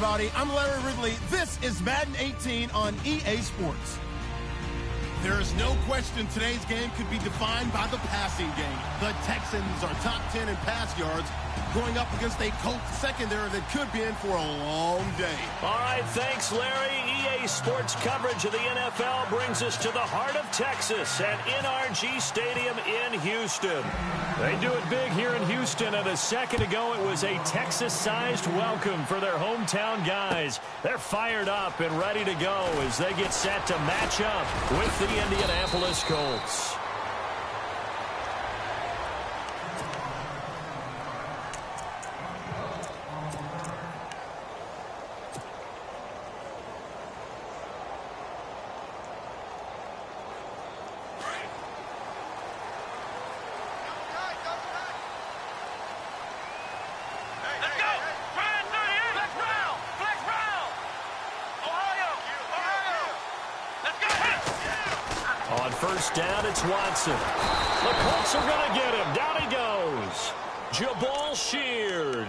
everybody. I'm Larry Ridley. This is Madden 18 on EA Sports. There is no question today's game could be defined by the passing game. The Texans are top 10 in pass yards, going up against a Colts secondary that could be in for a long day. All right, thanks, Larry. EA Sports coverage of the NFL brings us to the heart of Texas at NRG Stadium in Houston. They do it big here in Houston, and a second ago it was a Texas-sized welcome for their hometown guys. They're fired up and ready to go as they get set to match up with the Indianapolis Colts. On first down, it's Watson. The Colts are going to get him. Down he goes. Jabal Sheard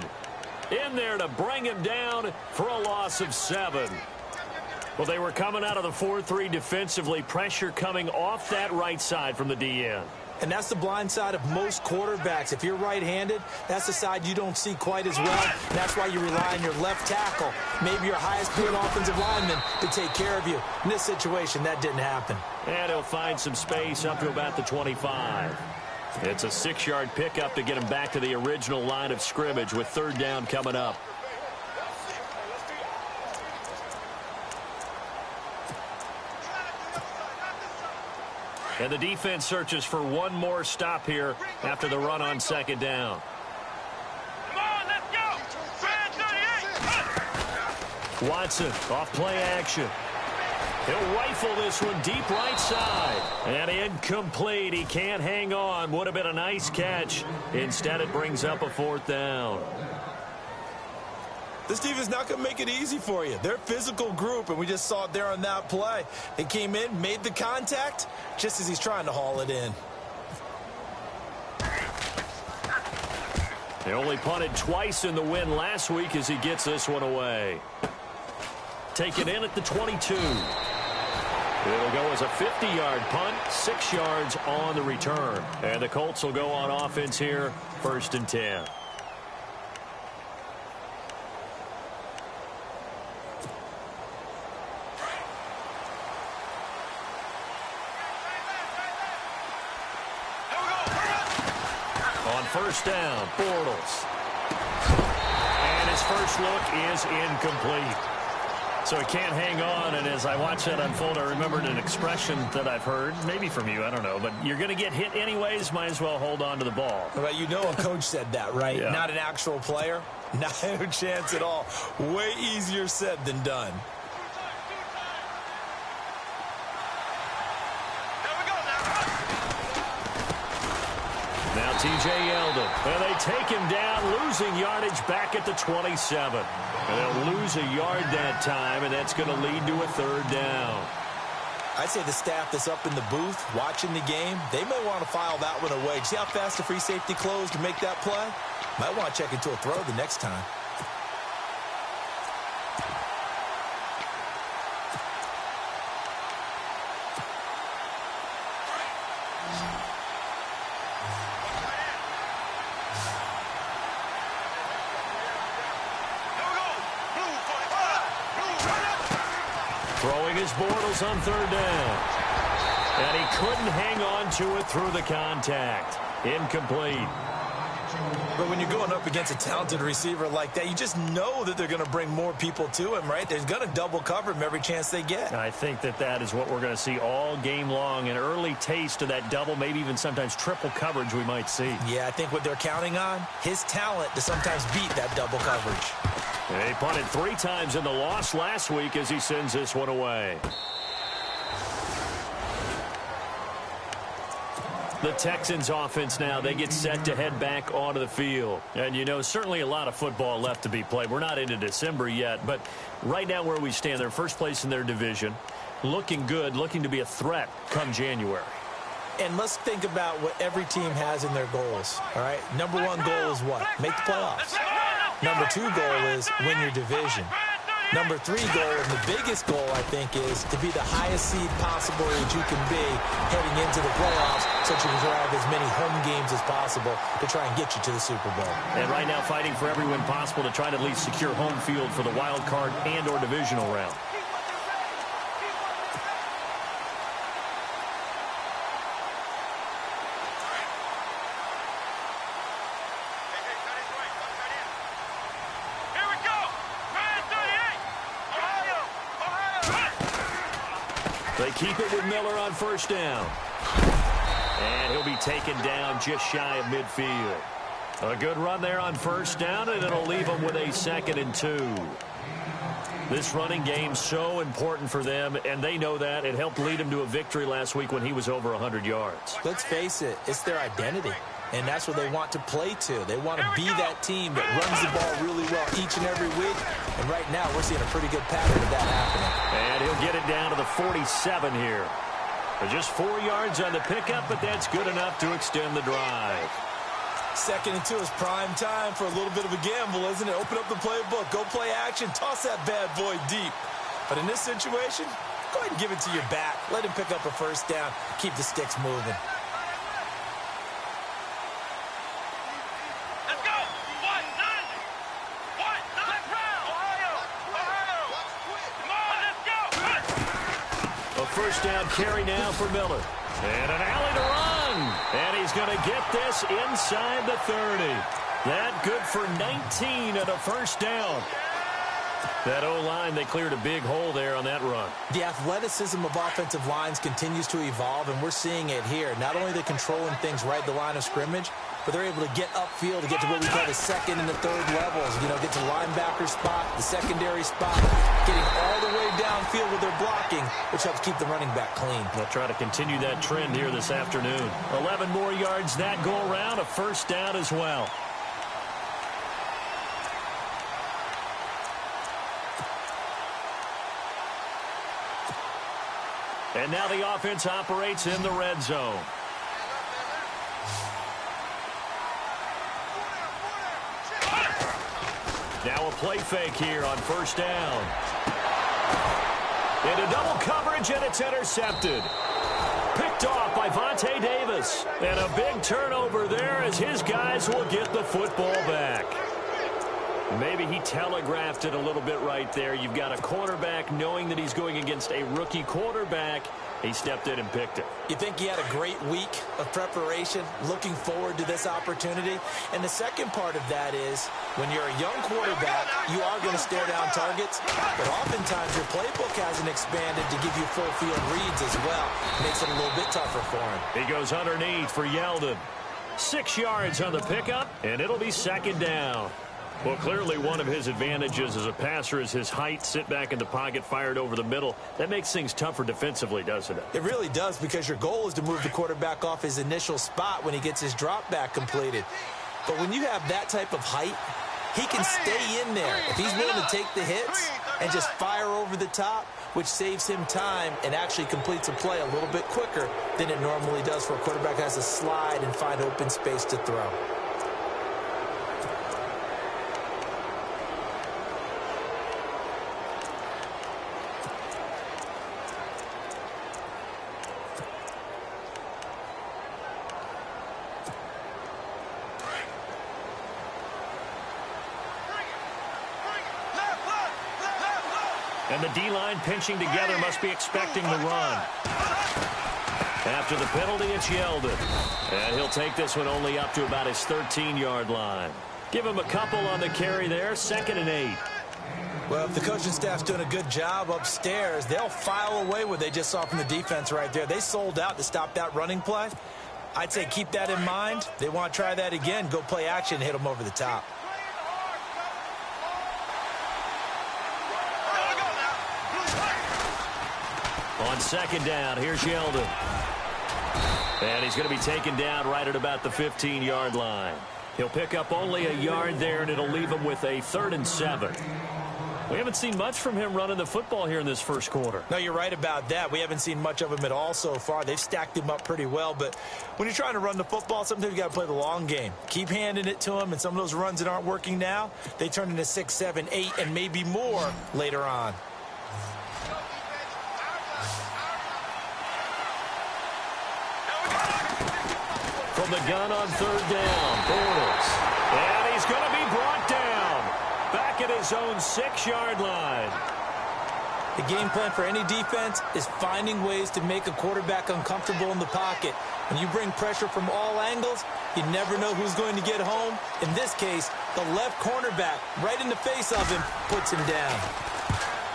in there to bring him down for a loss of 7. Well, they were coming out of the 4-3 defensively. Pressure coming off that right side from the DN. And that's the blind side of most quarterbacks. If you're right-handed, that's the side you don't see quite as well. And that's why you rely on your left tackle, maybe your highest-paid offensive lineman, to take care of you. In this situation, that didn't happen. And he'll find some space up to about the 25. It's a 6-yard pickup to get him back to the original line of scrimmage with third down coming up. And the defense searches for one more stop here after the run on second down. Come on, let's go! 38! Watson off play action. He'll rifle this one deep right side. And incomplete. He can't hang on. Would have been a nice catch. Instead, it brings up a fourth down. This team is not going to make it easy for you. They're a physical group, and we just saw it there on that play. They came in, made the contact, just as he's trying to haul it in. They only punted twice in the win last week as he gets this one away. Taken in at the 22. It'll go as a 50-yard punt, 6 yards on the return. And the Colts will go on offense here, 1st and 10. First down, Bortles. And his first look is incomplete. So he can't hang on, and as I watch that unfold, I remembered an expression that I've heard, maybe from you, I don't know, but you're going to get hit anyways, might as well hold on to the ball. Well, you know a coach said that, right? Yeah. Not an actual player. Not a chance at all. Way easier said than done. Now T.J. Yeldon, and they take him down, losing yardage back at the 27. And they'll lose a yard that time, and that's going to lead to a third down. I'd say the staff that's up in the booth watching the game, they may want to file that one away. See how fast the free safety closed to make that play? Might want to check into a throw the next time. Throwing his Bortles on third down. And he couldn't hang on to it through the contact. Incomplete. But when you're going up against a talented receiver like that, you just know that they're going to bring more people to him, right? They're going to double cover him every chance they get. I think that is what we're going to see all game long. An early taste of that double, maybe even sometimes triple coverage we might see. Yeah, I think what they're counting on, his talent to sometimes beat that double coverage. He punted 3 times in the loss last week as he sends this one away. The Texans offense now, they get set to head back onto the field. And, you know, certainly a lot of football left to be played. We're not into December yet, but right now where we stand, they're first place in their division. Looking good, looking to be a threat come January. And let's think about what every team has in their goals, all right? Number 1 goal is what? Make the playoffs. Number 2 goal is win your division. Number 3 goal, and the biggest goal, I think, is to be the highest seed possible that you can be heading into the playoffs so that you can have as many home games as possible to try and get you to the Super Bowl. And right now fighting for every win possible to try to at least secure home field for the wild card and or divisional round. They keep it with Miller on first down. And he'll be taken down just shy of midfield. A good run there on first down, and it'll leave them with a 2nd and 2. This running game's so important for them, and they know that. It helped lead them to a victory last week when he was over 100 yards. Let's face it, it's their identity. And that's what they want to play to. They want to be that team that runs the ball really well each and every week. And right now, we're seeing a pretty good pattern of that happening. And he'll get it down to the 47 here. Just 4 yards on the pickup, but that's good enough to extend the drive. 2nd and 2 is prime time for a little bit of a gamble, isn't it? Open up the playbook, go play action, toss that bad boy deep. But in this situation, go ahead and give it to your back. Let him pick up a first down, keep the sticks moving. First down carry now for Miller. And an alley to run. And he's going to get this inside the 30. That good for 19 at a first down. That O-line, they cleared a big hole there on that run. The athleticism of offensive lines continues to evolve, and we're seeing it here. Not only are they controlling things right at the line of scrimmage, but they're able to get upfield to get to what we call the 2nd and the 3rd levels. You know, get to linebacker spot, the secondary spot, getting all the way downfield with their blocking, which helps keep the running back clean. They'll try to continue that trend here this afternoon. 11 more yards that go around, a first down as well. And now the offense operates in the red zone. Now a play fake here on first down. Into double coverage, and it's intercepted. Picked off by Vontae Davis. And a big turnover there as his guys will get the football back. Maybe he telegraphed it a little bit right there. You've got a cornerback knowing that he's going against a rookie quarterback. He stepped in and picked it. You think he had a great week of preparation, looking forward to this opportunity? And the second part of that is, when you're a young quarterback, you are going to stare down targets, but oftentimes your playbook hasn't expanded to give you full field reads as well. Makes it a little bit tougher for him. He goes underneath for Yeldon. 6 yards on the pickup, and it'll be 2nd down. Well, clearly one of his advantages as a passer is his height, sit back in the pocket, fired over the middle. That makes things tougher defensively, doesn't it? It really does, because your goal is to move the quarterback off his initial spot when he gets his drop back completed. But when you have that type of height, he can stay in there if he's willing to take the hits and just fire over the top, which saves him time and actually completes a play a little bit quicker than it normally does for a quarterback who has to slide and find open space to throw. And the D-line pinching together must be expecting the run. After the penalty, it's Yeldon. And he'll take this one only up to about his 13-yard line. Give him a couple on the carry there, 2nd and 8. Well, if the coaching staff's doing a good job upstairs, they'll file away what they just saw from the defense right there. They sold out to stop that running play. I'd say keep that in mind. They want to try that again, go play action, hit them over the top. On 2nd down, here's Yeldon. And he's going to be taken down right at about the 15-yard line. He'll pick up only a yard there, and it'll leave him with a 3rd and 7. We haven't seen much from him running the football here in this first quarter. No, you're right about that. We haven't seen much of him at all so far. They've stacked him up pretty well, but when you're trying to run the football, sometimes you got to play the long game. Keep handing it to him, and some of those runs that aren't working now, they turn into 6, 7, 8, and maybe more later on. From the gun on third down, Bortles. And he's going to be brought down. Back at his own 6-yard line. The game plan for any defense is finding ways to make a quarterback uncomfortable in the pocket. When you bring pressure from all angles, you never know who's going to get home. In this case, the left cornerback, right in the face of him, puts him down.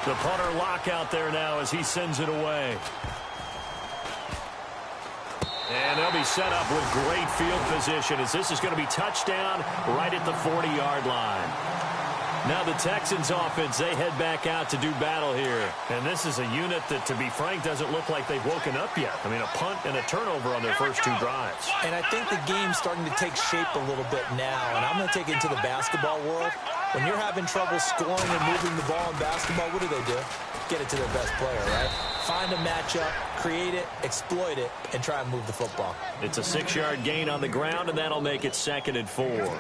The punter lockout there now as he sends it away. And they'll be set up with great field position as this is going to be touchdown right at the 40-yard line. Now the Texans offense, they head back out to do battle here. And this is a unit that, to be frank, doesn't look like they've woken up yet. I mean, a punt and a turnover on their first 2 drives. And I think the game's starting to take shape a little bit now. And I'm going to take it into the basketball world. When you're having trouble scoring and moving the ball in basketball, what do? Get it to their best player, right? Find a matchup, create it, exploit it, and try and move the football. It's a 6-yard gain on the ground, and that'll make it 2nd and 4.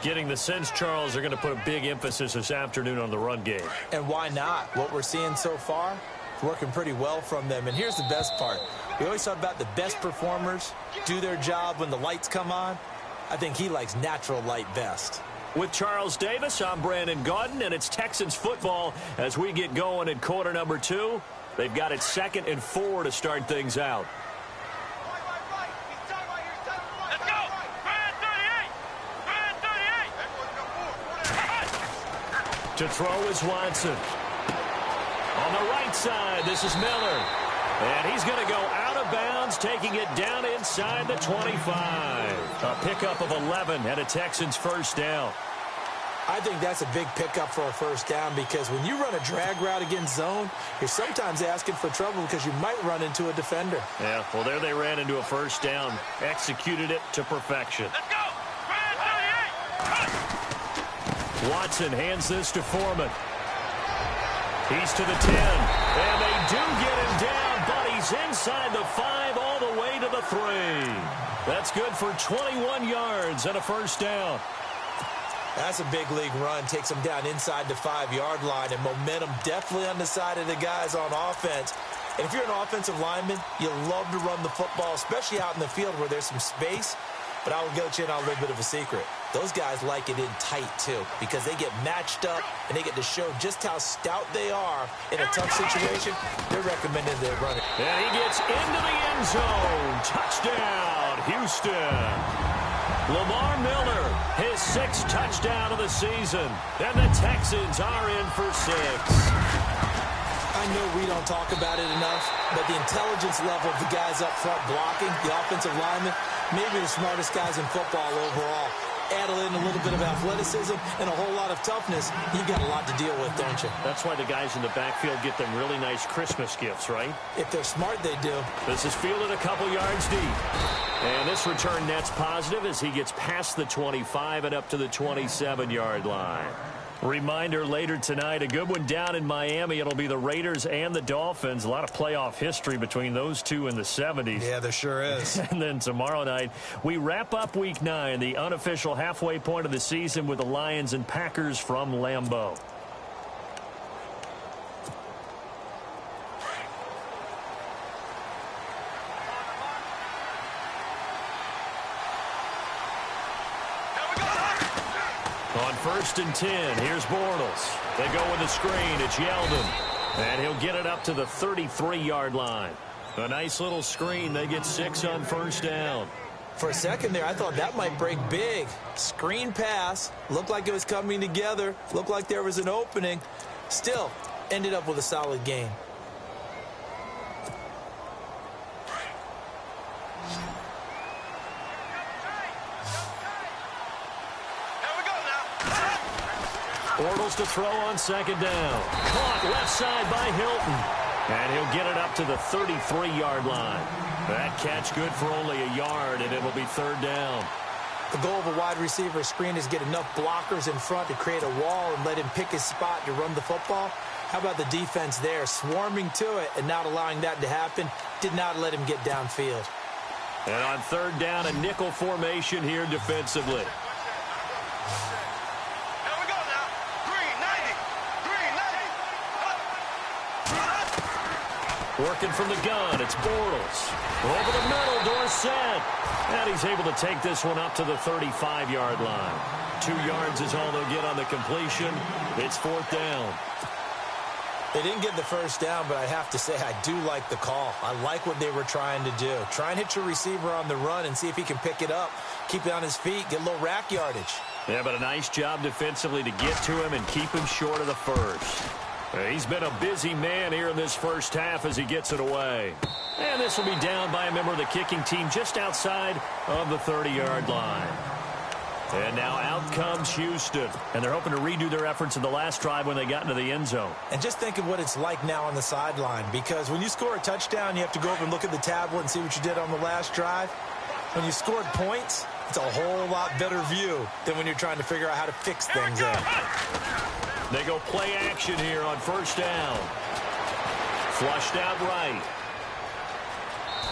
Getting the sense, Charles, they're going to put a big emphasis this afternoon on the run game. And why not? What we're seeing so far is working pretty well from them. And here's the best part. We always talk about the best performers do their job when the lights come on. I think he likes natural light best. With Charles Davis, I'm Brandon Gaudin, and it's Texans football as we get going in quarter number 2. They've got it 2nd and 4 to start things out. Let's go! Brand 38! To throw is Watson. On the right side, this is Miller. And he's going to go out of bounds, taking it down inside the 25. A pickup of 11 and a Texans first down. I think that's a big pickup for a first down because when you run a drag route against zone, you're sometimes asking for trouble because you might run into a defender. Yeah, well, there they ran into a first down. Executed it to perfection. Let's go! Brand 38! Watson hands this to Foreman. He's to the 10. And they do get him down, but he's inside the 5 all the way to the 3. That's good for 21 yards and a first down. That's a big league run. Takes them down inside the 5-yard line, and momentum definitely on the side of the guys on offense. And if you're an offensive lineman, you love to run the football, especially out in the field where there's some space. But I will get you in on a little bit of a secret. Those guys like it in tight, too, because they get matched up and they get to show just how stout they are in a tough situation. They're recommended they run it. And he gets into the end zone. Touchdown, Houston. Lamar Miller, his 6th touchdown of the season. And the Texans are in for 6. I know we don't talk about it enough, but the intelligence level of the guys up front blocking, the offensive linemen, maybe the smartest guys in football overall. Add in a little bit of athleticism and a whole lot of toughness, you've got a lot to deal with, don't you? That's why the guys in the backfield get them really nice Christmas gifts, right? If they're smart, they do. This is fielded a couple yards deep. And this return net's positive as he gets past the 25 and up to the 27-yard line. Reminder later tonight, a good one down in Miami. It'll be the Raiders and the Dolphins. A lot of playoff history between those two in the 70s. Yeah, there sure is. And then tomorrow night, we wrap up Week 9, the unofficial halfway point of the season with the Lions and Packers from Lambeau. On 1st and 10, here's Bortles. They go with a screen. It's Yeldon. And he'll get it up to the 33-yard line. A nice little screen. They get 6 on first down. For a second there, I thought that might break big. Screen pass. Looked like it was coming together. Looked like there was an opening. Still, ended up with a solid game. Bortles to throw on 2nd down. Caught left side by Hilton. And he'll get it up to the 33-yard line. That catch good for only a yard, and it'll be 3rd down. The goal of a wide receiver screen is get enough blockers in front to create a wall and let him pick his spot to run the football. How about the defense there, swarming to it and not allowing that to happen? Did not let him get downfield. And on third down, a nickel formation here defensively. Working from the gun, it's Bortles. Over the middle, Dorsett. And he's able to take this one up to the 35-yard line. 2 yards is all they'll get on the completion. It's fourth down. They didn't get the first down, but I have to say I do like the call. I like what they were trying to do. Try and hit your receiver on the run and see if he can pick it up. Keep it on his feet, get a little rack yardage. Yeah, but a nice job defensively to get to him and keep him short of the first. He's been a busy man here in this first half as he gets it away. And this will be down by a member of the kicking team just outside of the 30-yard line. And now out comes Houston. And they're hoping to redo their efforts in the last drive when they got into the end zone. And just think of what it's like now on the sideline. Because when you score a touchdown, you have to go over and look at the tablet and see what you did on the last drive. When you scored points, it's a whole lot better view than when you're trying to figure out how to fix things there. They go play action here on first down. Flushed out right.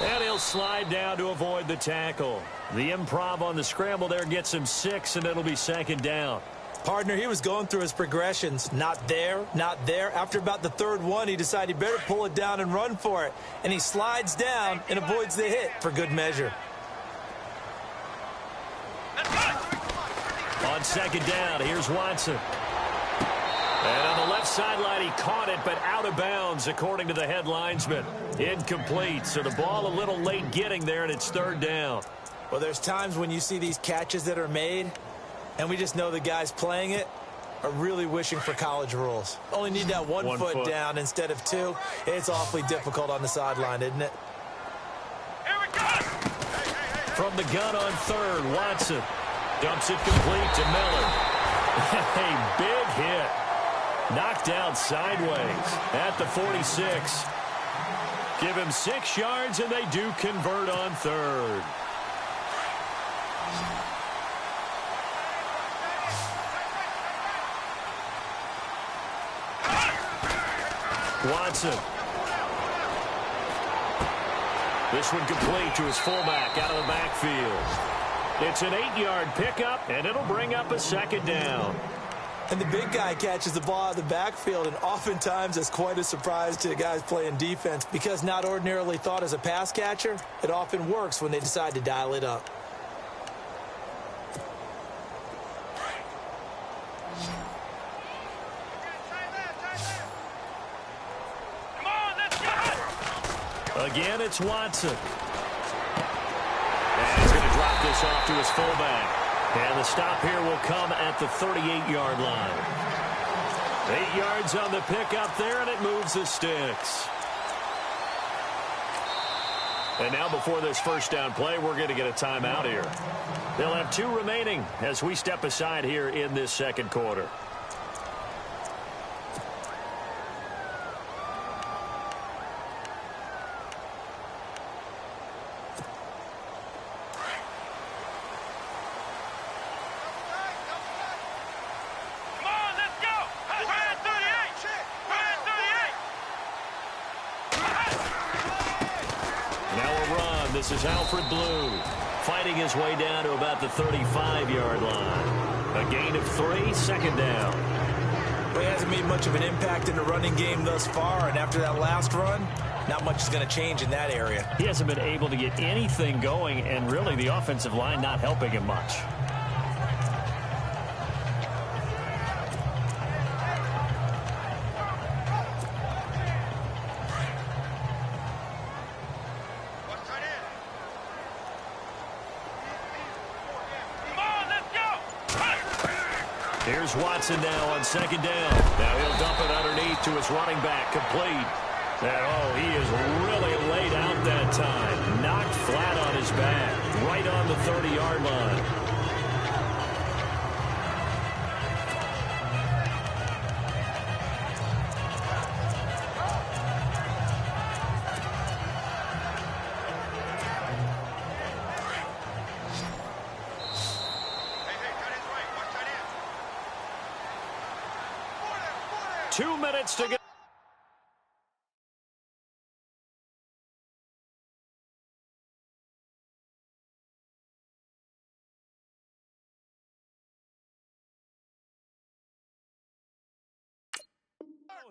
And he'll slide down to avoid the tackle. The improv on the scramble there gets him 6, and it'll be second down. Partner, he was going through his progressions. Not there, not there. After about the third one, he decided he better pull it down and run for it. And he slides down and avoids the hit for good measure. On second down, here's Watson. And on the left sideline, he caught it, but out of bounds, according to the head linesman. Incomplete, so the ball a little late getting there, and it's third down. Well, there's times when you see these catches that are made, and we just know the guys playing it are really wishing for college rules. Only need that one foot down instead of 2. It's awfully difficult on the sideline, isn't it? Here we go! From the gun on third, Watson dumps it complete to Miller. A big hit. Knocked out sideways at the 46. Give him 6 yards, and they do convert on third. Watson. This one complete to his fullback out of the backfield. It's an 8-yard pickup, and it'll bring up a second down. And the big guy catches the ball out of the backfield, and oftentimes it's quite a surprise to the guys playing defense because not ordinarily thought as a pass catcher, it often works when they decide to dial it up. Come on, let's go! Again, it's Watson. And he's going to drop this off to his fullback. And the stop here will come at the 38-yard line. 8 yards on the pickup there, and it moves the sticks. And now before this first down play, we're going to get a timeout here. They'll have 2 remaining as we step aside here in this second quarter. This is Alfred Blue fighting his way down to about the 35-yard line. A gain of 3, second down. Well, he hasn't made much of an impact in the running game thus far, and after that last run, not much is going to change in that area. He hasn't been able to get anything going, and really the offensive line not helping him much. Here's Watson now on second down. Now he'll dump it underneath to his running back, complete. And, he is really laid out that time. Knocked flat on his back, right on the 30-yard line. 2 minutes to go.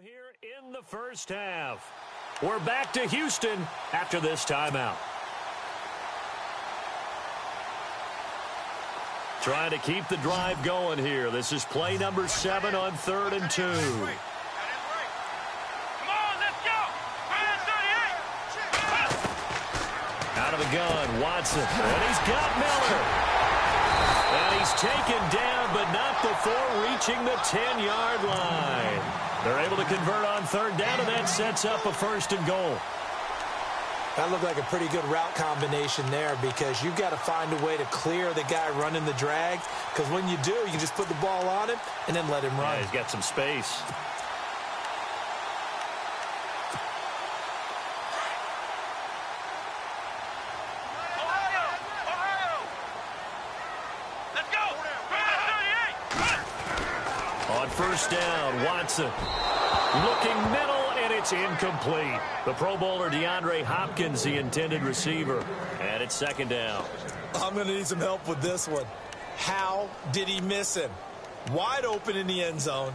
Here in the first half. We're back to Houston after this timeout. Trying to keep the drive going here. This is play number 7 on 3rd and 2. Come on, let's go. Out of the gun, Watson. And he's got Miller. And he's taken down, but not before reaching the 10-yard line. They're able to convert on 3rd down, and that sets up a 1st and goal. That looked like a pretty good route combination there because you've got to find a way to clear the guy running the drag, because when you do, you can just put the ball on him and then let him run. Yeah, he's got some space. Ohio! Let's go. On 1st down, Watson looking middle, and it's incomplete. The Pro Bowler DeAndre Hopkins, the intended receiver. And it's 2nd down. I'm going to need some help with this one. How did he miss him? Wide open in the end zone.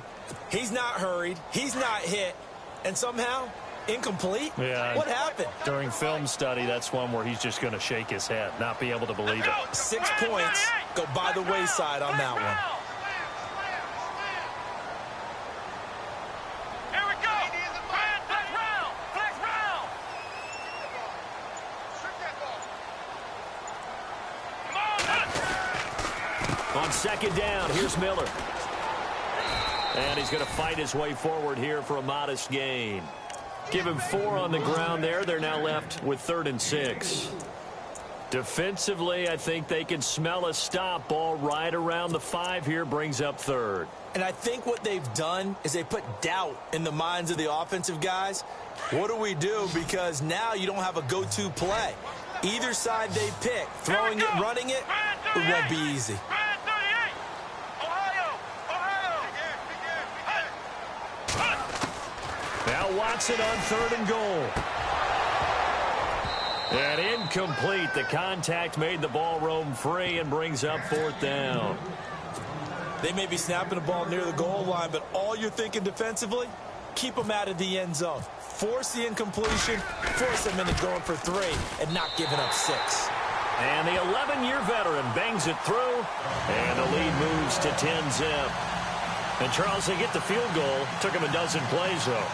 He's not hurried. He's not hit. And somehow, incomplete? Yeah. What happened? During film study, that's one where he's just going to shake his head, not be able to believe it. 6 points go by the wayside on that one. Here we go. Flex round. Come on, On 2nd down, here's Miller. And he's going to fight his way forward here for a modest gain. Give him 4 on the ground there. They're now left with 3rd and 6. Defensively, I think they can smell a stop. Ball right around the 5 here, brings up 3rd. And I think what they've done is they put doubt in the minds of the offensive guys. What do we do? Because now you don't have a go-to play. Either side they pick, throwing it, running it, it won't be easy. Now Watson on 3rd and goal. And incomplete. The contact made the ball roam free and brings up 4th down. They may be snapping the ball near the goal line, but all you're thinking defensively, keep them out of the end zone. Force the incompletion, force them into going for 3 and not giving up 6. And the 11-year veteran bangs it through, and the lead moves to 10-zip. And Charles, they get the field goal. Took him a dozen plays, though.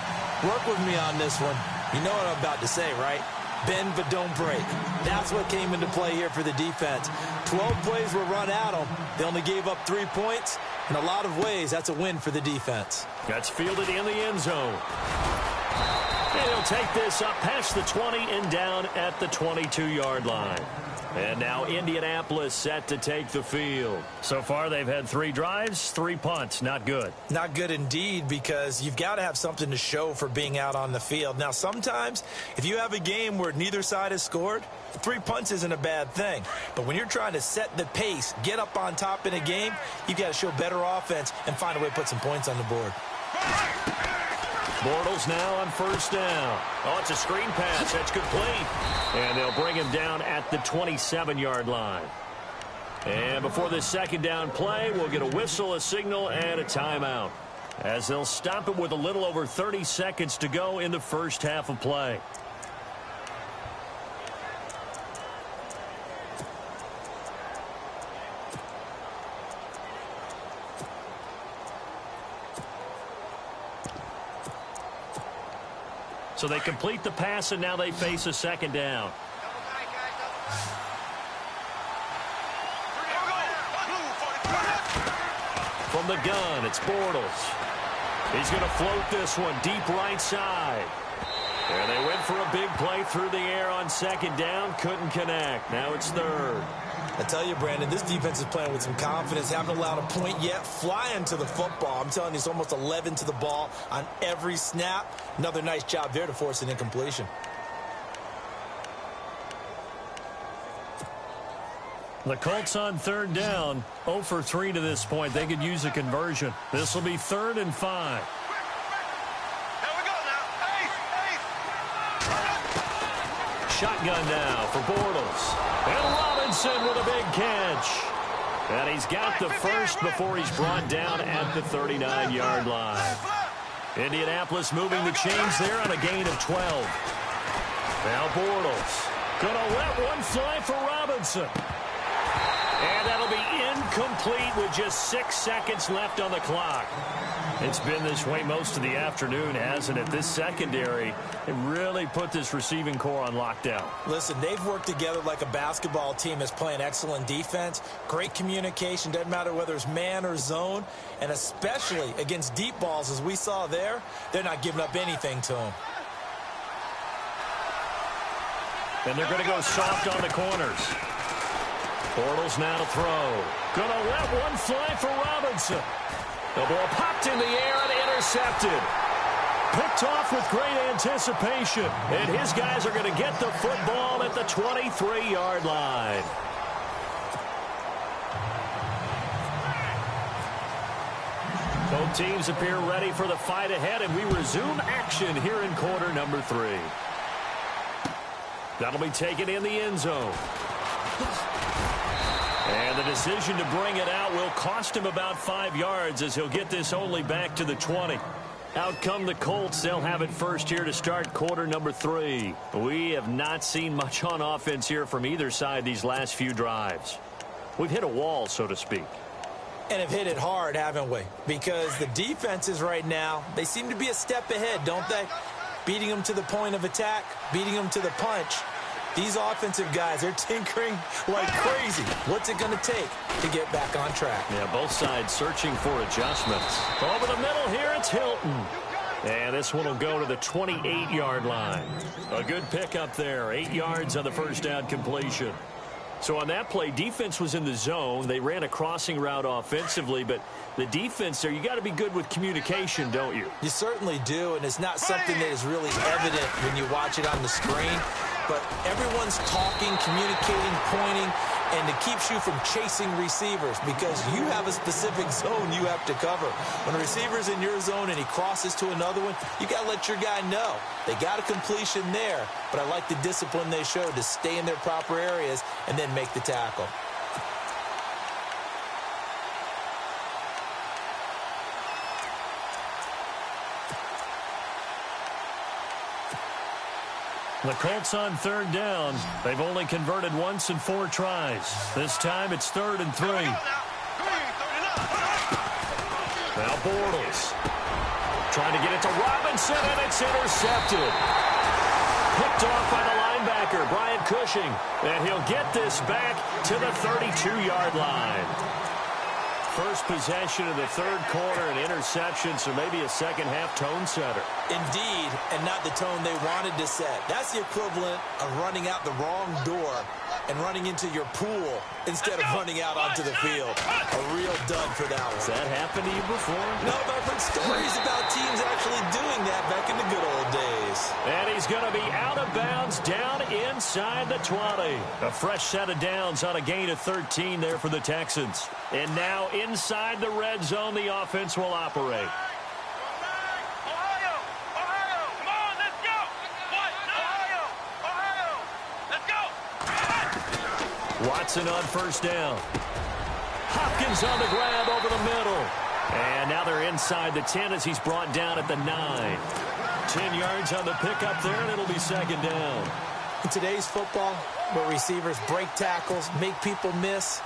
Work with me on this one. You know what I'm about to say, right? Bend but don't break. That's what came into play here for the defense. 12 plays were run at them. They only gave up 3 points. In a lot of ways, that's a win for the defense. That's fielded in the end zone. And he'll take this up past the 20 and down at the 22-yard line. And now Indianapolis set to take the field. So far, they've had 3 drives, 3 punts. Not good. Not good indeed, because you've got to have something to show for being out on the field. Now, sometimes, if you have a game where neither side has scored, 3 punts isn't a bad thing. But when you're trying to set the pace, get up on top in a game, you've got to show better offense and find a way to put some points on the board. Bortles now on 1st down. Oh, it's a screen pass. That's complete. And they'll bring him down at the 27-yard line. And before this 2nd down play, we'll get a whistle, a signal, and a timeout, as they'll stop it with a little over 30 seconds to go in the first half of play. So they complete the pass, and now they face a 2nd down. From the gun, it's Bortles. He's going to float this one deep right side. And they went for a big play through the air on 2nd down. Couldn't connect. Now it's 3rd. I tell you, Brandon, this defense is playing with some confidence. Haven't allowed a point yet. Flying to the football. I'm telling you, it's almost 11 to the ball on every snap. Another nice job there to force an incompletion. The Colts on 3rd down. 0 for 3 to this point. They could use a conversion. This will be 3rd and 5. shotgun now for Bortles. And Robinson with a big catch. And he's got the first before he's brought down at the 39-yard line. Indianapolis moving the chains there on a gain of 12. Now Bortles gonna let one fly for Robinson. And that'll be incomplete with just 6 seconds left on the clock. It's been this way most of the afternoon, hasn't it? This secondary, it really put this receiving core on lockdown. Listen, they've worked together like a basketball team that's playing excellent defense. Great communication, doesn't matter whether it's man or zone. And especially against deep balls, as we saw there, they're not giving up anything to them. And they're going to go soft on the corners. Bortles now to throw. Going to let one fly for Robinson. The ball popped in the air and intercepted. Picked off with great anticipation. And his guys are going to get the football at the 23-yard line. Both teams appear ready for the fight ahead, and we resume action here in quarter number 3. That'll be taken in the end zone. And the decision to bring it out will cost him about 5 yards as he'll get this only back to the 20. Out come the Colts. They'll have it first here to start quarter number 3. We have not seen much on offense here from either side these last few drives. We've hit a wall, so to speak. And have hit it hard, haven't we? Because the defenses right now, they seem to be a step ahead, don't they? Beating them to the point of attack, beating them to the punch. These offensive guys, they're tinkering like crazy. What's it going to take to get back on track? Yeah, both sides searching for adjustments. Over the middle here, it's Hilton. And this one will go to the 28-yard line. A good pickup there. 8 yards on the first down completion. So on that play, defense was in the zone. They ran a crossing route offensively, but the defense there, you got to be good with communication, don't you? You certainly do, and it's not something that is really evident when you watch it on the screen. But everyone's talking, communicating, pointing, and it keeps you from chasing receivers because you have a specific zone you have to cover. When a receiver's in your zone and he crosses to another one, you got to let your guy know. They got a completion there, but I like the discipline they showed to stay in their proper areas and then make the tackle. The Colts on third down. They've only converted once in 4 tries. This time it's 3rd and 3. Now Bortles trying to get it to Robinson, and it's intercepted. Picked off by the linebacker, Brian Cushing. And he'll get this back to the 32-yard line. First possession of the third quarter, an interception, so maybe a second-half tone setter. Indeed, and not the tone they wanted to set. That's the equivalent of running out the wrong door and running into your pool instead of running out onto the field. A real dud for that one. Has that happened to you before? No, but I've heard stories about teams actually doing that back in the good old days. And he's going to be out of bounds down inside the 20. A fresh set of downs on a gain of 13 there for the Texans. And now inside the red zone, the offense will operate. Watson on first down. Hopkins on the grab over the middle. And now they're inside the 10 as he's brought down at the 9. 10 yards on the pickup there, and it'll be second down. In today's football, where receivers break tackles, make people miss,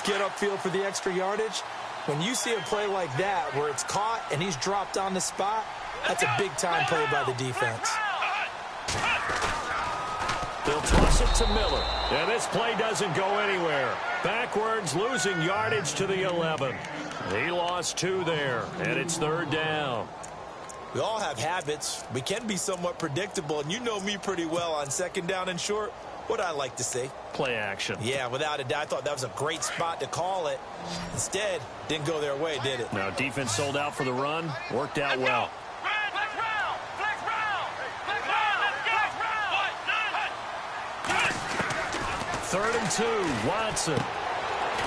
get upfield for the extra yardage, when you see a play like that where it's caught and he's dropped on the spot, that's a big-time play by the defense. They'll toss it to Miller. And this play doesn't go anywhere. Backwards, losing yardage to the 11. He lost 2 there, and it's third down. We all have habits. We can be somewhat predictable, and you know me pretty well on second down and short. What I like to see. Play action. Yeah, without a doubt. I thought that was a great spot to call it. Instead, didn't go their way, did it? Now, defense sold out for the run. Worked out well. Third and 2, Watson.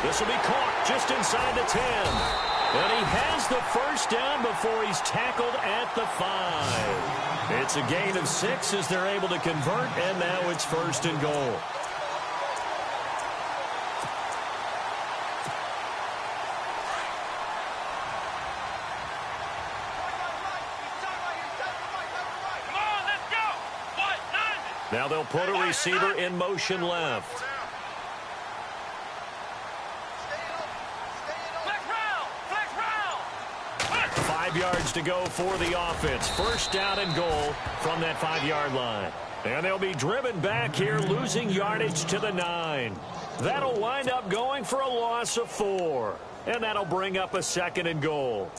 This will be caught just inside the 10. And he has the first down before he's tackled at the 5. It's a gain of 6 as they're able to convert, and now it's 1st and goal. Now they'll put a receiver in motion left. 5 yards to go for the offense. 1st down and goal from that 5-yard line. And they'll be driven back here, losing yardage to the 9. That'll wind up going for a loss of 4. And that'll bring up a 2nd and goal.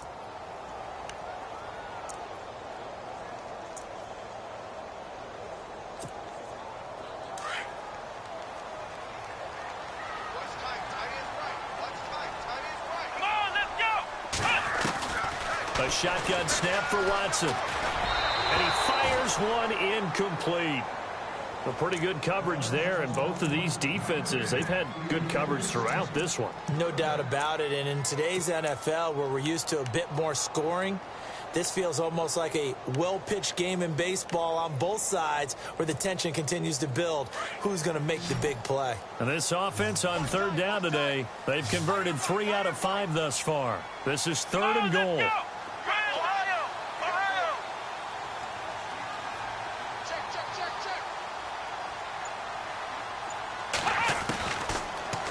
A shotgun snap for Watson. And he fires one incomplete. A pretty good coverage there, and both of these defenses, they've had good coverage throughout this one. No doubt about it, and in today's NFL, where we're used to a bit more scoring, this feels almost like a well-pitched game in baseball on both sides where the tension continues to build. Who's going to make the big play? And this offense on 3rd down today, they've converted 3 out of 5 thus far. This is 3rd and goal.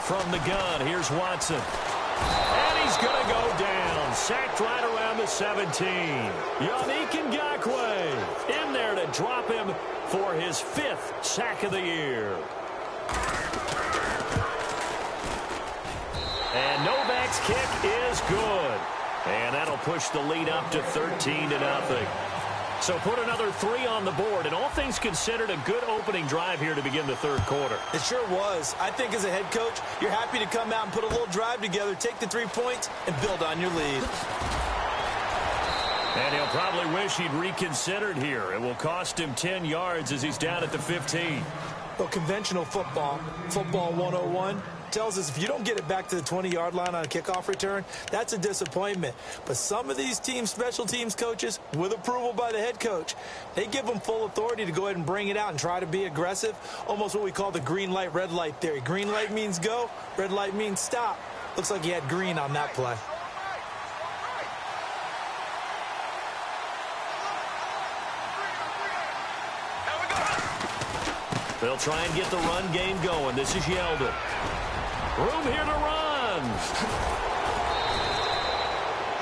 From the gun, here's Watson. And he's going to go down. Sacked right around the 17. Yannick Ngakoue in there to drop him for his 5th sack of the year. And Novak's kick is good. And that'll push the lead up to 13-0. So put another 3 on the board, and all things considered, a good opening drive here to begin the 3rd quarter. It sure was. I think as a head coach, you're happy to come out and put a little drive together, take the 3 points, and build on your lead. And he'll probably wish he'd reconsidered here. It will cost him 10 yards as he's down at the 15. Well, conventional football 101, tells us if you don't get it back to the 20-yard line on a kickoff return, that's a disappointment. But some of these team special teams coaches, with approval by the head coach, they give them full authority to go ahead and bring it out and try to be aggressive, almost what we call the green light, red light theory. Green light means go, red light means stop. Looks like he had green on that play. They'll try and get the run game going. This is Yeldon. Room here to run.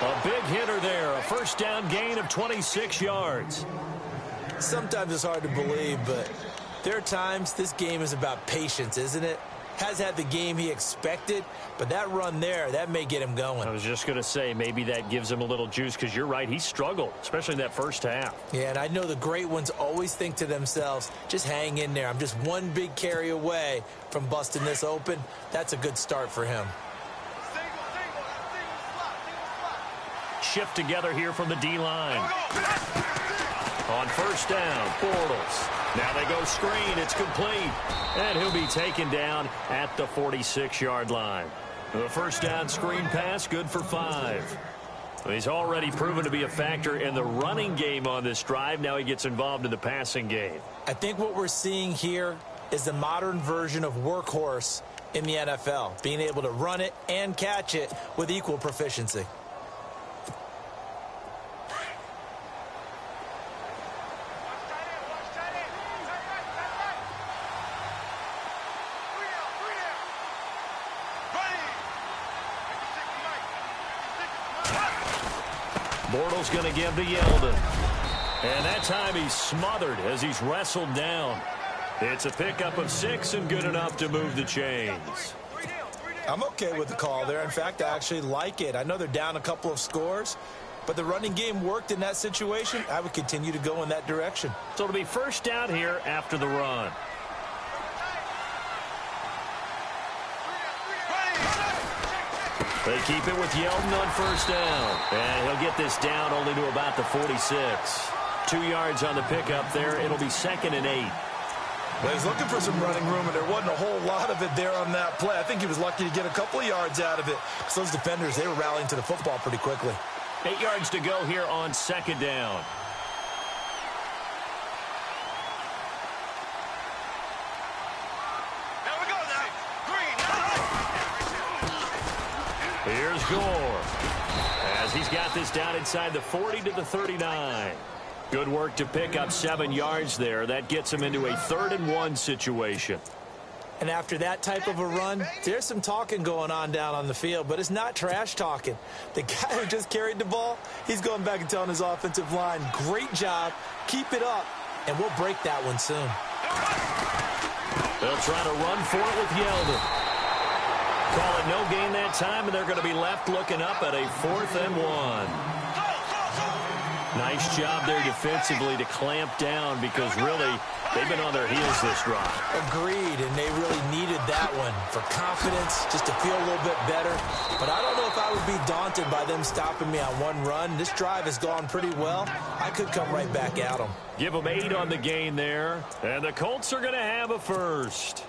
A big hitter there. A 1st down gain of 26 yards. Sometimes it's hard to believe, but there are times this game is about patience, isn't it? Has had the game he expected, but that run there, that may get him going. I was just going to say, maybe that gives him a little juice, because you're right, he struggled, especially in that 1st half. Yeah, and I know the great ones always think to themselves, just hang in there. I'm just one big carry away from busting this open. That's a good start for him. Shift together here from the D-line. On 1st down, Bortles. Now they go screen. It's complete. And he'll be taken down at the 46-yard line. The 1st down screen pass, good for 5. He's already proven to be a factor in the running game on this drive. Now he gets involved in the passing game. I think what we're seeing here is the modern version of workhorse in the NFL, being able to run it and catch it with equal proficiency. Bortles going to give to Yeldon. And that time he's smothered as he's wrestled down. It's a pickup of 6 and good enough to move the chains. I'm okay with the call there. In fact, I actually like it. I know they're down a couple of scores, but the running game worked in that situation. I would continue to go in that direction. So it'll be 1st down here after the run. They keep it with Yeldon on 1st down. And he'll get this down only to about the 46. 2 yards on the pickup there. It'll be 2nd and 8. Well, he's looking for some running room, and there wasn't a whole lot of it there on that play. I think he was lucky to get a couple of yards out of it, because those defenders, they were rallying to the football pretty quickly. 8 yards to go here on 2nd down. Here's Gore. As he's got this down inside the 40 to the 39. Good work to pick up 7 yards there. That gets him into a 3rd and 1 situation. And after that type of a run, there's some talking going on down on the field, but it's not trash talking. The guy who just carried the ball, he's going back and telling his offensive line, great job, keep it up, and we'll break that one soon. They'll try to run for it with Yeldon. Call it no gain that time, and they're going to be left looking up at a 4th and 1. Nice job there defensively to clamp down because really they've been on their heels this drive. Agreed, and they really needed that one for confidence, just to feel a little bit better. But I don't know if I would be daunted by them stopping me on one run. This drive has gone pretty well. I could come right back at them. Give them 8 on the gain there, and the Colts are going to have a first.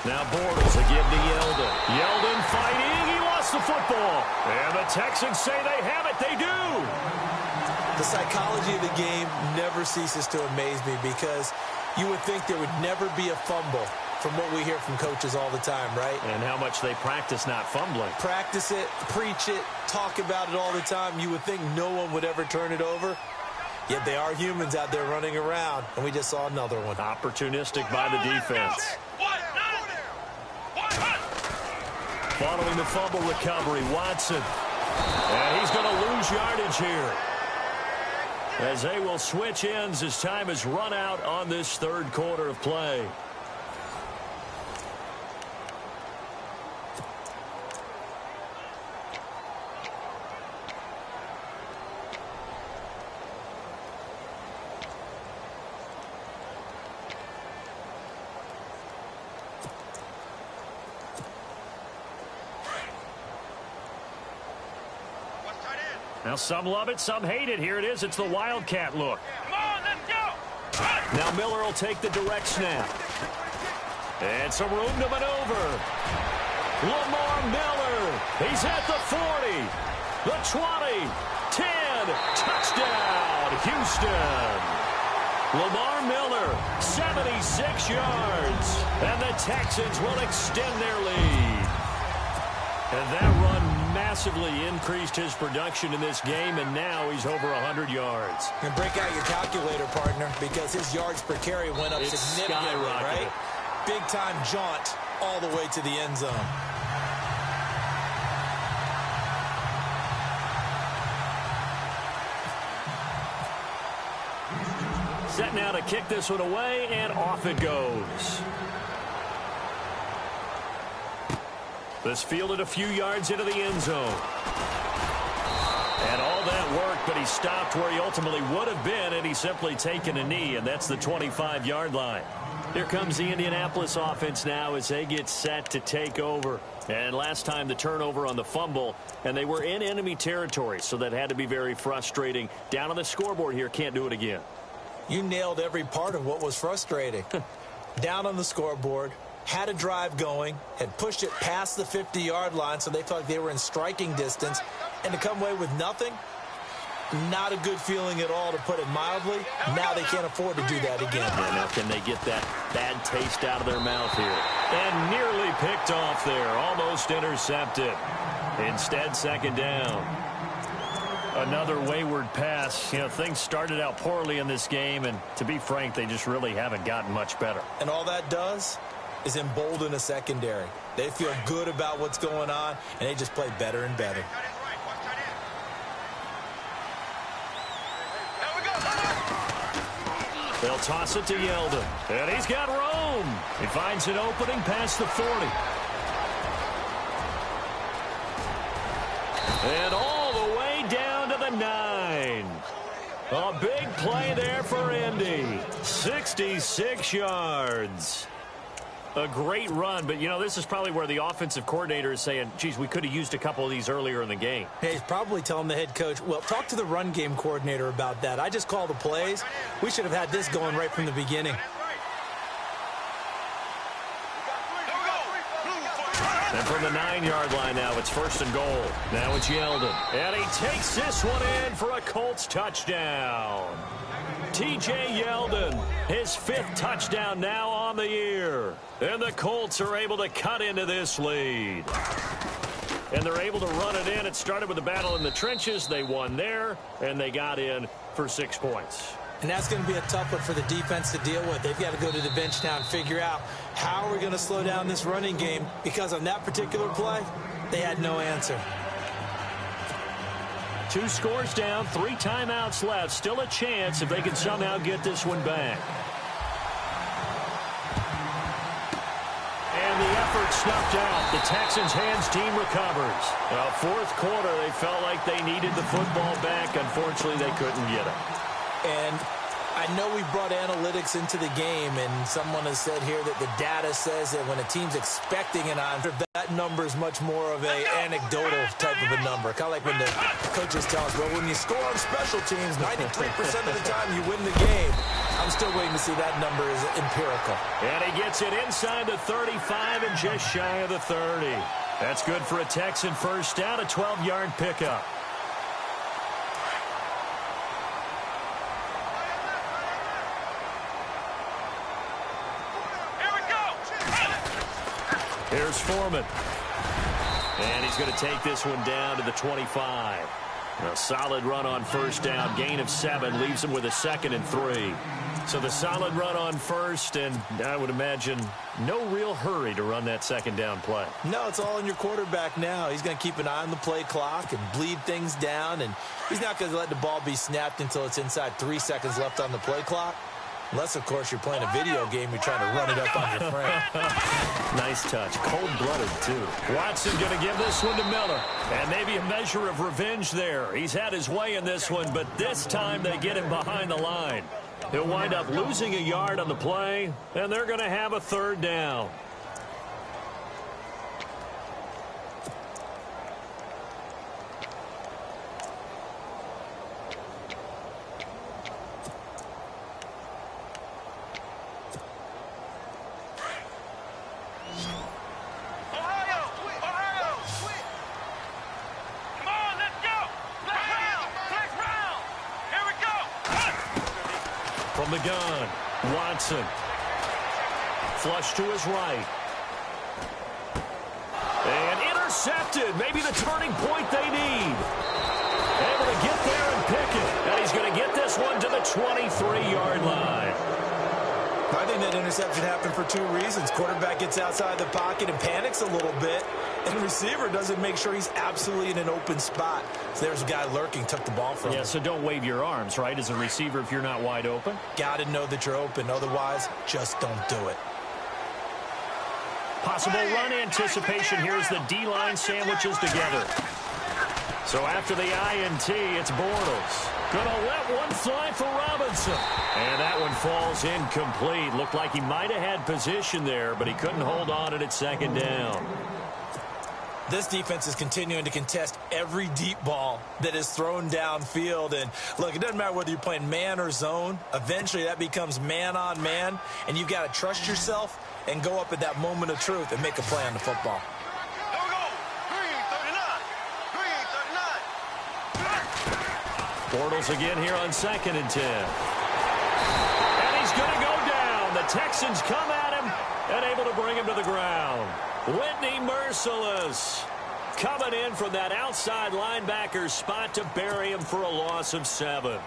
Now Bortles will give to Yeldon. Yeldon fighting. He lost the football. And the Texans say they have it. They do. The psychology of the game never ceases to amaze me because you would think there would never be a fumble from what we hear from coaches all the time, right? And how much they practice not fumbling. Practice it, preach it, talk about it all the time. You would think no one would ever turn it over. Yet they are humans out there running around, and we just saw another one. Opportunistic by the defense. Following the fumble recovery, Watson. And he's going to lose yardage here. As they will switch ends as time has run out on this 3rd quarter of play. Now some love it, some hate it. Here it is. It's the Wildcat look. Come on, let's go. Now Miller will take the direct snap. And some room to maneuver. Lamar Miller. He's at the 40, the 20, 10. Touchdown, Houston. Lamar Miller, 76 yards. And the Texans will extend their lead. And that run massively increased his production in this game, and now he's over 100 yards. And break out your calculator, partner, because his yards per carry went up significantly, right? Big-time jaunt all the way to the end zone. Set now to kick this one away, and off it goes. This fielded a few yards into the end zone. And all that work, but he stopped where he ultimately would have been had he simply taken a knee, and that's the 25-yard line. Here comes the Indianapolis offense now as they get set to take over. And last time the turnover on the fumble, and they were in enemy territory, so that had to be very frustrating. Down on the scoreboard here, can't do it again. You nailed every part of what was frustrating. Down on the scoreboard, had a drive going, had pushed it past the 50-yard line, so they felt like they were in striking distance, and to come away with nothing, not a good feeling at all, to put it mildly. Now they can't afford to do that again. And now can they get that bad taste out of their mouth here? And nearly picked off there, almost intercepted. Instead, 2nd down. Another wayward pass. You know, things started out poorly in this game, and to be frank, they just really haven't gotten much better. And all that does is embolden a secondary. They feel good about what's going on, and they just play better and better. They'll toss it to Yeldon. And he's got room. He finds an opening past the 40. And all the way down to the 9. A big play there for Indy. 66 yards. A great run, but, you know, this is probably where the offensive coordinator is saying, geez, we could have used a couple of these earlier in the game. Hey, he's probably telling the head coach, well, talk to the run game coordinator about that. I just call the plays. We should have had this going right from the beginning. Go, go. And from the 9-yard line now, it's 1st and goal. Now it's Yeldon. And he takes this one in for a Colts touchdown. T.J. Yeldon, his 5th touchdown now on the year. And the Colts are able to cut into this lead. And they're able to run it in. It started with a battle in the trenches. They won there, and they got in for 6 points. And that's going to be a tough one for the defense to deal with. They've got to go to the bench now and figure out how are we going to slow down this running game, because on that particular play, they had no answer. 2 scores down, 3 timeouts left. Still a chance if they can somehow get this one back. And the effort snuffed out. The Texans' hands team recovers. Well, 4th quarter, they felt like they needed the football back. Unfortunately, they couldn't get it. And I know we brought analytics into the game, and someone has said here that the data says that when a team's expecting an answer, that number is much more of an anecdotal type of a number. Kind of like when the coaches tell us, well, when you score on special teams, 93% of the time you win the game. I'm still waiting to see that number is empirical. And he gets it inside the 35 and just shy of the 30. That's good for a Texan first down, a 12-yard pickup. Here's Foreman. And he's going to take this one down to the 25. A solid run on first down. Gain of 7 leaves him with a 2nd and 3. So the solid run on first, and I would imagine no real hurry to run that 2nd down play. No, it's all in your quarterback now. He's going to keep an eye on the play clock and bleed things down, and he's not going to let the ball be snapped until it's inside 3 seconds left on the play clock. Unless, of course, you're playing a video game, you're trying to run it up on your friend. Nice touch. Cold-blooded, too. Watson going to give this one to Miller. And maybe a measure of revenge there. He's had his way in this one, but this time they get him behind the line. He'll wind up losing a yard on the play, and they're going to have a 3rd down. From the gun, Watson. Flush to his right. And intercepted. Maybe the turning point they need. Able to get there and pick it. And he's going to get this one to the 23-yard line. I think that interception happened for 2 reasons. Quarterback gets outside the pocket and panics a little bit, and the receiver doesn't make sure he's absolutely in an open spot. So there's a guy lurking, took the ball from him. Yeah, so don't wave your arms, right, as a receiver if you're not wide open. Got to know that you're open. Otherwise, just don't do it. Possible run anticipation here as the D-line sandwiches together. So after the INT, it's Bortles. Gonna let one fly for Robinson. And that one falls incomplete. Looked like he might have had position there, but he couldn't hold on it at 2nd down. This defense is continuing to contest every deep ball that is thrown downfield. And look, it doesn't matter whether you're playing man or zone. Eventually that becomes man on man, and you've got to trust yourself and go up at that moment of truth and make a play on the football. Bortles again here on 2nd and 10. And he's going to go down. The Texans come at him and able to bring him to the ground. Whitney Mercilus coming in from that outside linebacker spot to bury him for a loss of 7.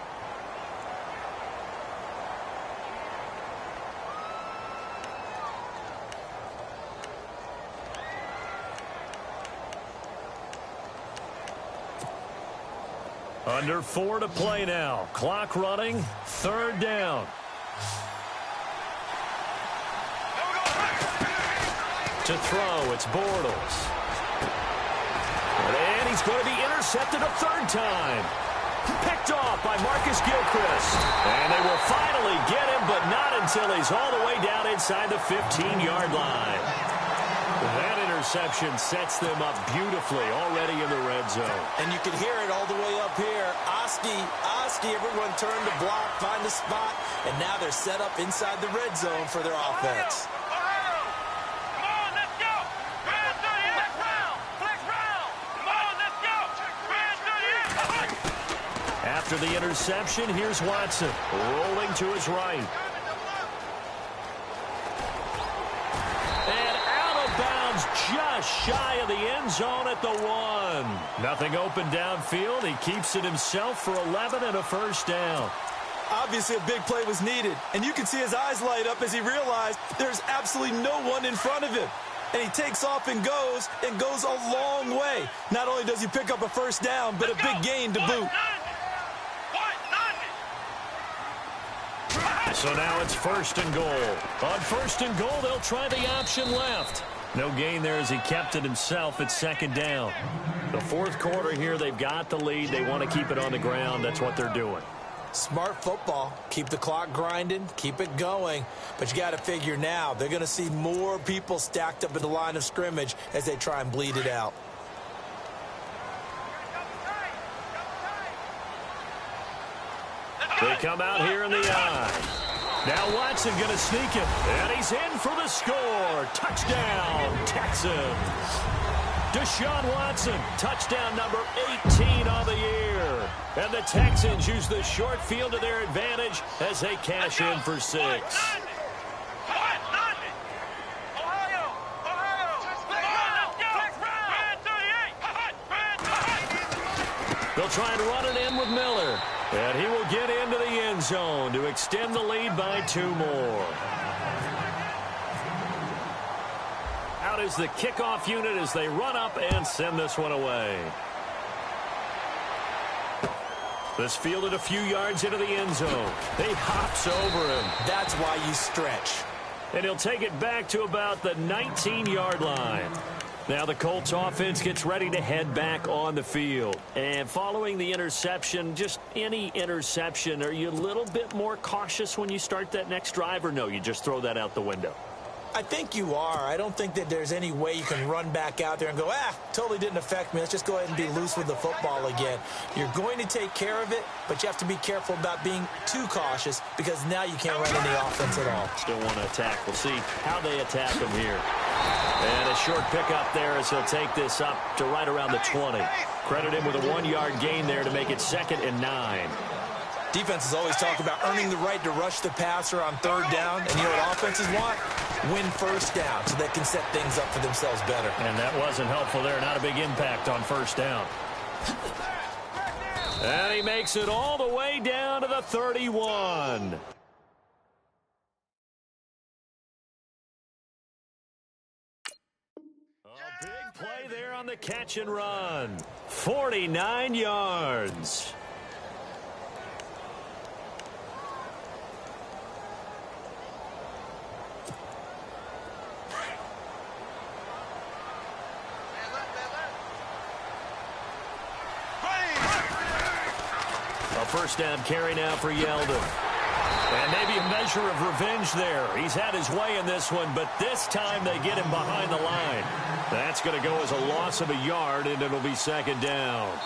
Under 4 to play now. Clock running. 3rd down. To throw, it's Bortles. And he's going to be intercepted a 3rd time. Picked off by Marcus Gilchrist. And they will finally get him, but not until he's all the way down inside the 15-yard line. That interception sets them up beautifully already in the red zone. And you can hear it all the way up here. Oski, everyone turned to block, find a spot, and now they're set up inside the red zone for their offense. After the interception, here's Watson rolling to his right. And out of bounds just shy of the end zone at the 1. Nothing open downfield. He keeps it himself for 11 and a first down. Obviously, a big play was needed, and you can see his eyes light up as he realized there's absolutely no one in front of him. And he takes off and goes a long way. Not only does he pick up a first down, but a big gain to boot. So now it's 1st and goal. On 1st and goal, they'll try the option left. No gain there as he kept it himself at 2nd down. The 4th quarter here, they've got the lead. They want to keep it on the ground. That's what they're doing. Smart football. Keep the clock grinding. Keep it going. But you got to figure now, they're going to see more people stacked up at the line of scrimmage as they try and bleed it out. They come out here in the eye. Now Watson going to sneak it. And he's in for the score. Touchdown, Texans. Deshaun Watson, touchdown number 18 on the year. And the Texans use the short field to their advantage as they cash in for 6. They'll try and run it in with Miller. And he will get into the end zone to extend the lead by 2 more. Out is the kickoff unit as they run up and send this one away. This fielded a few yards into the end zone. He hops over him. That's why you stretch. And he'll take it back to about the 19-yard line. Now the Colts offense gets ready to head back on the field. And following the interception, just any interception, are you a little bit more cautious when you start that next drive, or no, you just throw that out the window? I think you are. I don't think that there's any way you can run back out there and go, totally didn't affect me. Let's just go ahead and be loose with the football again. You're going to take care of it, but you have to be careful about being too cautious because now you can't run any offense at all. Still want to attack. We'll see how they attack him here. And a short pickup there as he'll take this up to right around the 20. Credit him with a 1-yard gain there to make it 2nd and 9. Defenses always talk about earning the right to rush the passer on 3rd down. And you know what offenses want? Win 1st down so they can set things up for themselves better. And that wasn't helpful there. Not a big impact on 1st down. And he makes it all the way down to the 31. A big play there on the catch and run. 49 yards. A 1st down carry now for Yeldon. And maybe a measure of revenge there. He's had his way in this one, but this time they get him behind the line. That's going to go as a loss of a yard, and it'll be 2nd down.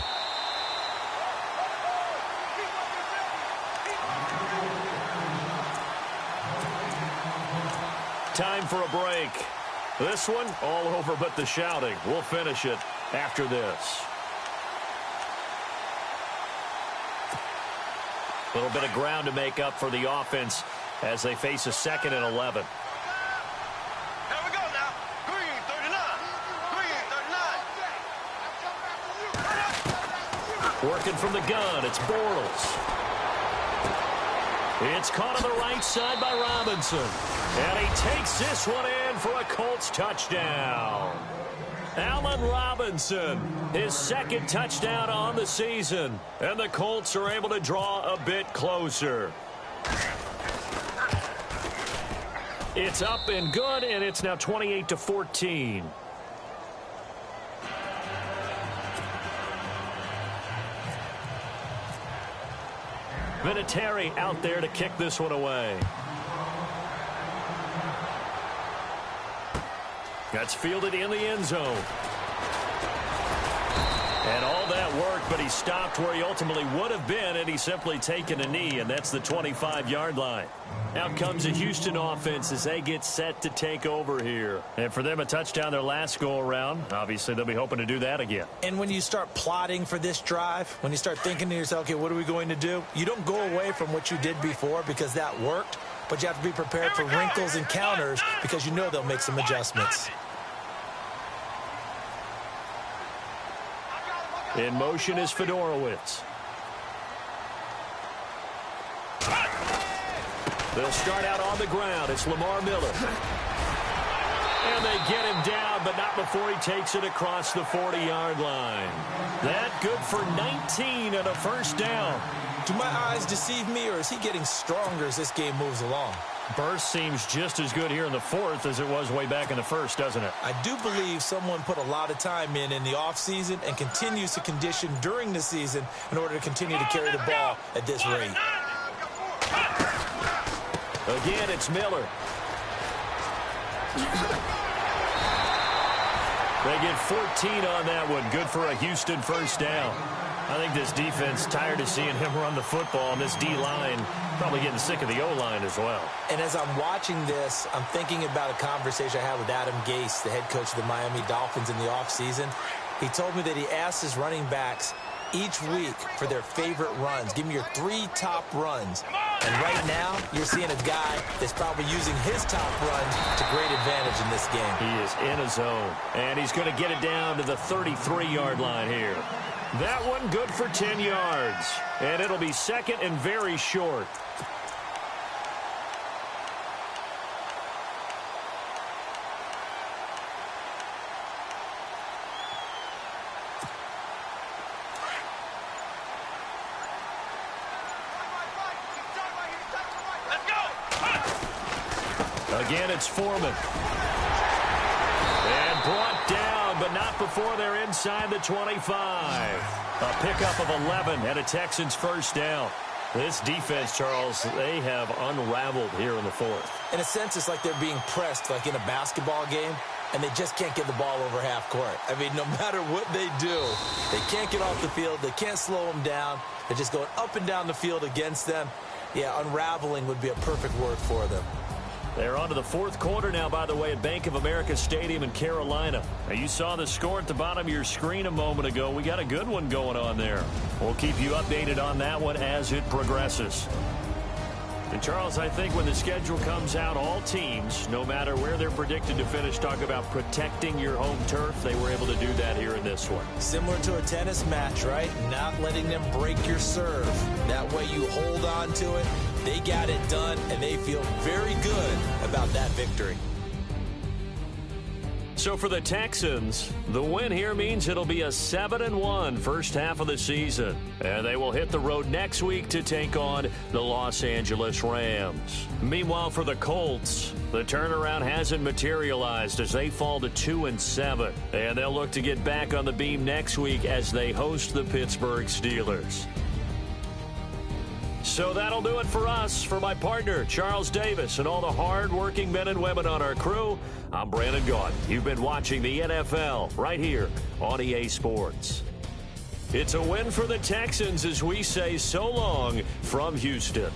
Time for a break. This one, all over but the shouting. We'll finish it after this. A little bit of ground to make up for the offense as they face a 2nd and 11. Here we go now. Green 39. Working from the gun, it's Bortles. It's caught on the right side by Robinson. And he takes this one in for a Colts touchdown. Allen Robinson, his 2nd touchdown on the season. And the Colts are able to draw a bit closer. It's up and good, and it's now 28-14. Vinatieri out there to kick this one away. That's fielded in the end zone. And all that work, but he stopped where he ultimately would have been, and he's simply taken a knee, and that's the 25-yard line. Out comes the Houston offense as they get set to take over here. And for them, a touchdown their last go-around. Obviously, they'll be hoping to do that again. And when you start plotting for this drive, when you start thinking to yourself, okay, what are we going to do? You don't go away from what you did before because that worked, but you have to be prepared for wrinkles and counters because you know they'll make some adjustments. In motion is Fedorowicz. They'll start out on the ground. It's Lamar Miller. And they get him down, but not before he takes it across the 40-yard line. That good for 19 and a first down. Do my eyes deceive me, or is he getting stronger as this game moves along? Burst seems just as good here in the fourth as it was way back in the first, doesn't it? I do believe someone put a lot of time in the offseason and continues to condition during the season in order to continue to carry the ball at this rate. Again, it's Miller. They get 14 on that one. Good for a Houston first down. I think this defense tired of seeing him run the football, and this D-line probably getting sick of the O-line as well. And as I'm watching this, I'm thinking about a conversation I had with Adam Gase, the head coach of the Miami Dolphins in the offseason. He told me that he asked his running backs each week for their favorite runs. Give me your 3 top runs. And right now, you're seeing a guy that's probably using his top runs to great advantage in this game. He is in a zone, and he's going to get it down to the 33-yard line here. That one good for 10 yards, and it'll be second and very short. Again, it's Foreman. And brought down, but not before they're inside the 25. A pickup of 11 and a Texans first down. This defense, Charles, they have unraveled here in the fourth. In a sense, it's like they're being pressed like in a basketball game, and they just can't get the ball over half court. I mean, no matter what they do, they can't get off the field. They can't slow them down. They're just going up and down the field against them. Yeah, unraveling would be a perfect word for them. They're on to the fourth quarter now, by the way, at Bank of America Stadium in Carolina. Now, you saw the score at the bottom of your screen a moment ago. We got a good one going on there. We'll keep you updated on that one as it progresses. And, Charles, I think when the schedule comes out, all teams, no matter where they're predicted to finish, talk about protecting your home turf. They were able to do that here in this one. Similar to a tennis match, right? Not letting them break your serve. That way you hold on to it. They got it done, and they feel very good about that victory. So for the Texans, the win here means it'll be a 7-1 first half of the season. And they will hit the road next week to take on the Los Angeles Rams. Meanwhile, for the Colts, the turnaround hasn't materialized as they fall to 2-7. And they'll look to get back on the beam next week as they host the Pittsburgh Steelers. So that'll do it for us. For my partner, Charles Davis, and all the hard-working men and women on our crew, I'm Brandon Gaudin. You've been watching the NFL right here on EA Sports. It's a win for the Texans as we say so long from Houston.